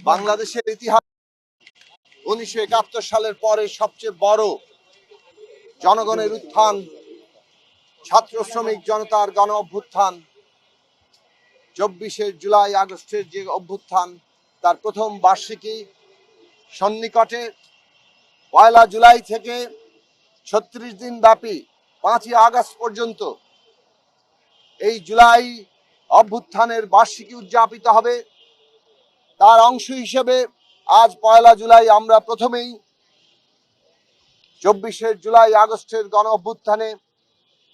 বাংলাদেশের ইতিহাস 1971 সালের পরে সবচেয়ে বড় জনগণের উত্থান, ছাত্র শ্রমিক জনতার গণ অভ্যুত্থান, 24শে জুলাই আগস্টের যে অভ্যুত্থান তার প্রথম বার্ষিকী সন্নিকটে। 1 জুলাই থেকে 36 দিন ব্যাপী 5ই আগস্ট পর্যন্ত এই জুলাই অভ্যুত্থানের বার্ষিকী উদযাপিত হবে। তার অংশ হিসেবে আজ 1 জুলাই আমরা প্রথমেই 24শে জুলাই আগস্টের গণ অভ্যুত্থানে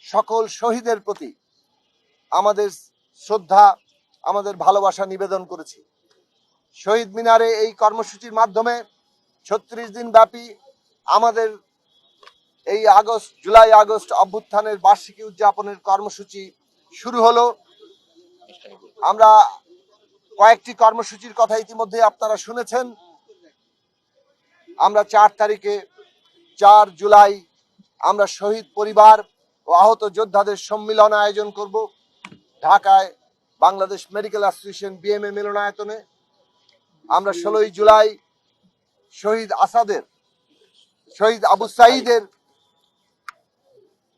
সকল শহীদের প্রতি আমাদের শ্রদ্ধা, আমাদের ভালোবাসা নিবেদন করেছি। শহীদ মিনারে এই কর্মসূচির মাধ্যমে 36 দিন ব্যাপী আমাদের এই জুলাই আগস্ট অভ্যুত্থানের বার্ষিকী উদযাপনের কর্মসূচি শুরু হলো। আমরা কয়েকটি কর্মসূচির কথা ইতিমধ্যে আপনারা শুনেছেন। আমরা 4 তারিখে 4 জুলাই আমরা শহীদ পরিবার ও আহত যোদ্ধাদের সম্মিলন আয়োজন করব ঢাকায় বাংলাদেশ মেডিকেল অ্যাসোসিয়েশন বিএমএ মিলনায়তনে। আমরা 16 জুলাই শহীদ আবু সাঈদের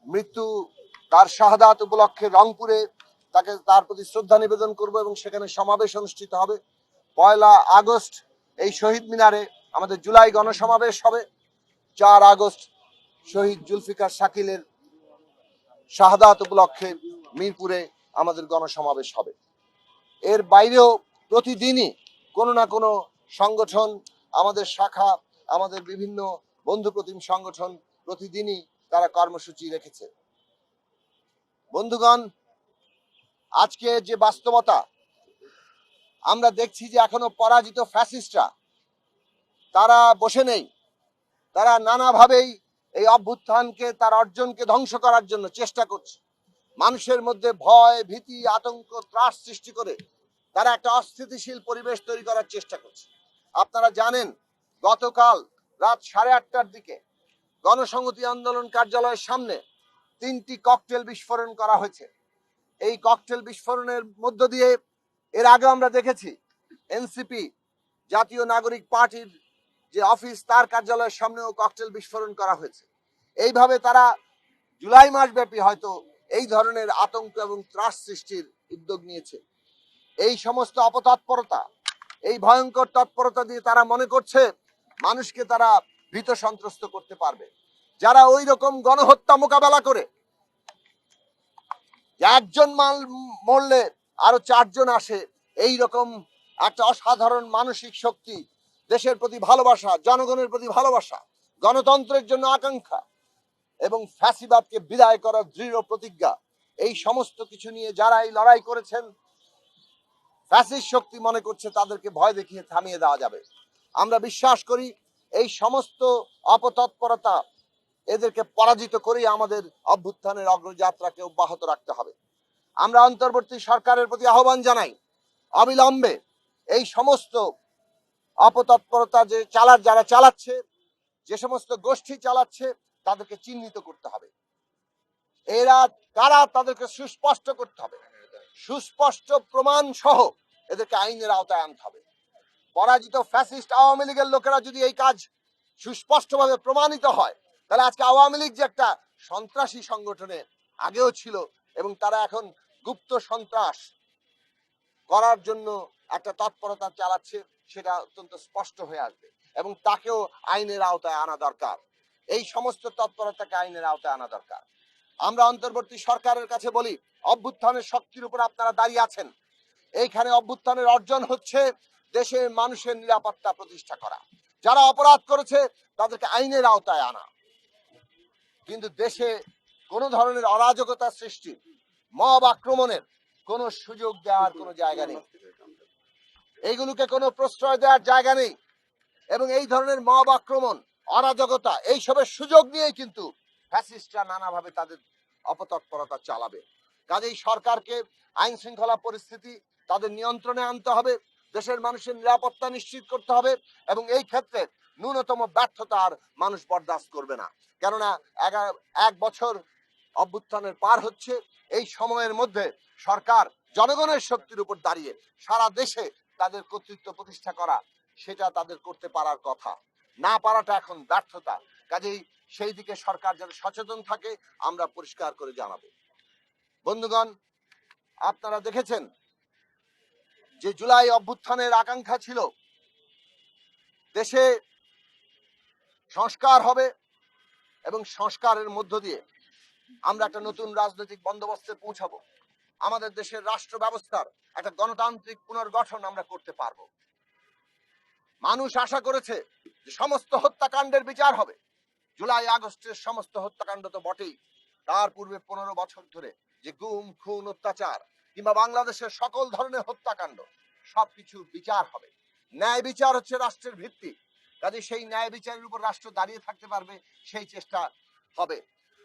মৃত্যু, তার শাহাদাত উপলক্ষে রংপুরে তার প্রতি শ্রদ্ধা নিবেদন করব এবং সেখানে সমাবেশ অনুষ্ঠিত হবে। 1 আগস্ট এই শহীদ মিনারে আমাদের জুলাই গণসমাবেশ হবে। 4 আগস্ট শহীদ জুলফিকার শাকিলের শাহাদাত উপলক্ষে মিরপুরে আমাদের গণসমাবেশ হবে। এর বাইরেও প্রতিদিনই কোনো না কোনো সংগঠন, আমাদের শাখা, আমাদের বিভিন্ন বন্ধুপ্রতিম সংগঠন প্রতিদিনই তারা কর্মসূচি রেখেছে। বন্ধুগণ, আজকে যে বাস্তবতা আমরা দেখছি যে এখনো পরাজিত ফ্যাসিস্টরা তারা বসে নেই। তারা নানাভাবেই এই অভ্যুত্থানকে, তার অর্জনকে ধ্বংস করার জন্য চেষ্টা করছে। মানুষের মধ্যে ভয়, ভীতি, আতঙ্ক, ত্রাস সৃষ্টি করে তারা একটা অস্থিতিশীল পরিবেশ তৈরি করার চেষ্টা করছে। আপনারা জানেন, গতকাল রাত 8:30টার দিকে গণসংহতি আন্দোলন কার্যালয়ের সামনে 3টি ককটেল বিস্ফোরণ করা হয়েছে। এই ককটেল বিস্ফোরণের মধ্য দিয়ে এর আগে আমরা দেখেছি এনসিপি, জাতীয় নাগরিক পার্টির যে অফিস, তার কার্যালয়ের সামনেও ককটেল বিস্ফোরণ করা হয়েছে। এইভাবে তারা জুলাই মাস ব্যাপী হয়তো এই ধরনের আতঙ্ক এবং ত্রাস সৃষ্টির উদ্যোগ নিয়েছে। এই সমস্ত অপতৎপরতা, এই ভয়ঙ্কর তৎপরতা দিয়ে তারা মনে করছে মানুষকে তারা ভীত সন্ত্রস্ত করতে পারবে। যারা ওই রকম গণহত্যা মোকাবেলা করে একজন মরলে আরো 4 জন আসে, এই রকম একটা অসাধারণ মানসিক শক্তি, দেশের প্রতি ভালোবাসা, জনগণের প্রতি ভালোবাসা, গণতন্ত্রের জন্য আকাঙ্ক্ষা এবং ফ্যাসিবাদকে বিদায় করার দৃঢ় প্রতিজ্ঞা, এই সমস্ত কিছু নিয়ে যারা এই লড়াই করেছেন, ফ্যাসিস্ট শক্তি মনে করছে তাদেরকে ভয় দেখিয়ে থামিয়ে দেওয়া যাবে। আমরা বিশ্বাস করি এই সমস্ত অপতৎপরতা, এদেরকে পরাজিত করেই আমাদের অভ্যুত্থানের অগ্রযাত্রাকে অব্যাহত রাখতে হবে। আমরা অন্তর্বর্তী সরকারের প্রতি আহ্বান জানাই, অবিলম্বে এই সমস্ত অপতৎপরতা যারা চালাচ্ছে, যে সমস্ত গোষ্ঠী চালাচ্ছে, তাদেরকে চিহ্নিত করতে হবে। এরা কারা তাদেরকে সুস্পষ্ট করতে হবে। সুস্পষ্ট প্রমাণ সহ এদেরকে আইনের আওতায় আনতে হবে। পরাজিত ফ্যাসিস্ট আওয়ামী লীগের লোকেরা যদি এই কাজ সুস্পষ্টভাবে প্রমাণিত হয়, তাহলে আজকে আওয়ামী লীগ যে একটা সন্ত্রাসী সংগঠনে আগেও ছিল এবং তারা এখন গুপ্ত সন্ত্রাস করার জন্য একটা তৎপরতা চালাচ্ছে, সেটা অত্যন্ত স্পষ্ট হয়ে আসবে এবং তাকেও আইনের আওতায় আনা দরকার। এই সমস্ত তৎপরতাকে আইনের আওতায় আনা দরকার। আমরা অন্তর্বর্তী সরকারের কাছে বলি, অভ্যুত্থানের শক্তির উপর আপনারা দাঁড়িয়ে আছেন। এইখানে অভ্যুত্থানের অর্জন হচ্ছে দেশের মানুষের নিরাপত্তা প্রতিষ্ঠা করা। যারা অপরাধ করেছে তাদেরকে আইনের আওতায় আনা। কিন্তু দেশে কোনো ধরনের অরাজকতা সৃষ্টি, মব আক্রমণের কোনো সুযোগ দেওয়ার কোনো জায়গা নেই। এইগুলোকে কোনো প্রশ্রয় দেওয়ার জায়গা নেই এবং এই ধরনের মব আক্রমণ, অরাজকতা, এইসবের সুযোগ নিয়েই কিন্তু ফ্যাসিস্টরা নানাভাবে তাদের অপতৎপরতা চালাবে। কাজেই সরকারকে আইন শৃঙ্খলা পরিস্থিতি তাদের নিয়ন্ত্রণে আনতে হবে, দেশের মানুষের নিরাপত্তা নিশ্চিত করতে হবে এবং এই ক্ষেত্রে ন্যূনতম ব্যর্থতার মানুষ বরদাস্ত করবে না। কেননা 1 বছর অভ্যুত্থানের পার হচ্ছে। এই সময়ের মধ্যে সরকার জনগণের শক্তির উপর দাঁড়িয়ে সারা দেশে তাদের কর্তৃত্ব প্রতিষ্ঠা করা সেটা তাদের করতে পারার কথা, না পারাটা এখন ব্যর্থতা। কাজেই সেই দিকে সরকার যাতে সচেতন থাকে আমরা পরিষ্কার করে জানাবো। বন্ধুগণ, আপনারা দেখেছেন যে জুলাই অভ্যুত্থানের আকাঙ্ক্ষা ছিল দেশে সংস্কার হবে এবং সংস্কারের মধ্য দিয়ে আমরা একটা নতুন রাজনৈতিক বন্দোবস্তে পৌঁছাবো। আমাদের দেশের রাষ্ট্র ব্যবস্থার একটা গণতান্ত্রিক পুনর্গঠন আমরা করতে পারবো। মানুষ আশা করেছে যে সমস্ত হত্যাকাণ্ডের বিচার হবে। জুলাই আগস্টের সমস্ত হত্যাকাণ্ড তো বটেই, তার পূর্বে 15 বছর ধরে যে গুম, খুন, অত্যাচার কিংবা বাংলাদেশের সকল ধরনের হত্যাকাণ্ড সবকিছু বিচার হবে। ন্যায় বিচার হচ্ছে রাষ্ট্রের ভিত্তি। কাজে সেই ন্যায় বিচারের উপর রাষ্ট্র দাঁড়িয়ে থাকতে পারবে, সেই চেষ্টা হবে।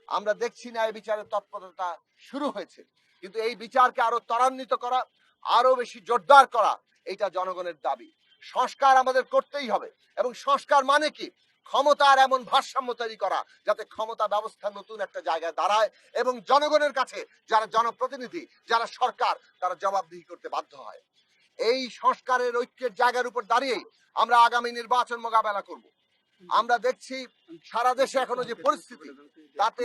আমরা দেখছি ন্যায় বিচারের তৎপরতা শুরু হয়েছে, কিন্তু এই বিচারকে আরো ত্বরান্বিত করা, আরো বেশি জোরদার করা, এটা জনগণের দাবি। সংস্কার আমাদের করতেই হবে, এবং সংস্কার মানে কি? ক্ষমতার এমন ভারসাম্য তৈরি করা যাতে ক্ষমতা ব্যবস্থা নতুন একটা জায়গায় দাঁড়ায় এবং জনগণের কাছে যারা জনপ্রতিনিধি, যারা সরকার, তারা জবাবদিহি করতে বাধ্য হয়। এই সংস্কারের ঐক্যের জায়গার উপর দাঁড়িয়েই আমরা আগামী নির্বাচন মোকাবেলা করব। আমরা দেখছি সারা দেশে এখনো যে পরিস্থিতি, তাতে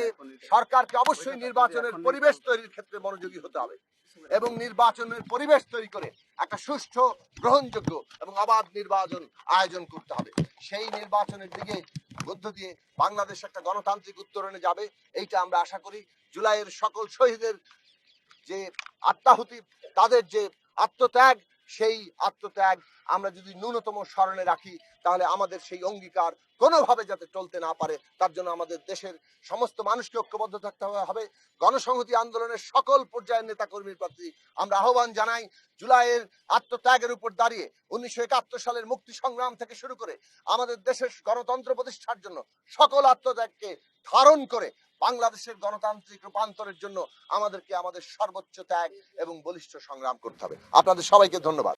সরকারকে অবশ্যই নির্বাচনের পরিবেশ তৈরির ক্ষেত্রে মনোযোগী হতে হবে এবং নির্বাচনের পরিবেশ তৈরি করে একটা সুষ্ঠু, গ্রহণযোগ্য এবং অবাধ নির্বাচন আয়োজন করতে হবে। সেই নির্বাচনের দিকে মধ্য দিয়ে বাংলাদেশ একটা গণতান্ত্রিক উত্তরণে যাবে, এইটা আমরা আশা করি। জুলাইয়ের সকল শহীদের যে আত্মাহুতি, তাদের যে আত্মত্যাগ, সেই আত্মত্যাগ আমরা যদি ন্যূনতম স্মরণে রাখি, তাহলে আমাদের সেই অঙ্গীকার কোনোভাবে যাতে চলতে না পারে, তার জন্য আমাদের দেশের সমস্ত মানুষকে ঐক্যবদ্ধ থাকতে হবে। গণসংহতি আন্দোলনের সকল পর্যায়ের নেতাকর্মীর প্রতি আমরা আহ্বান জানাই, জুলাইয়ের আত্মত্যাগের উপর দাঁড়িয়ে 1971 সালের মুক্তি সংগ্রাম থেকে শুরু করে আমাদের দেশের গণতন্ত্র প্রতিষ্ঠার জন্য সকল আত্মত্যাগকে ধারণ করে বাংলাদেশের গণতান্ত্রিক রূপান্তরের জন্য আমাদেরকে আমাদের সর্বোচ্চ ত্যাগ এবং বলিষ্ঠ সংগ্রাম করতে হবে। আপনাদের সবাইকে ধন্যবাদ।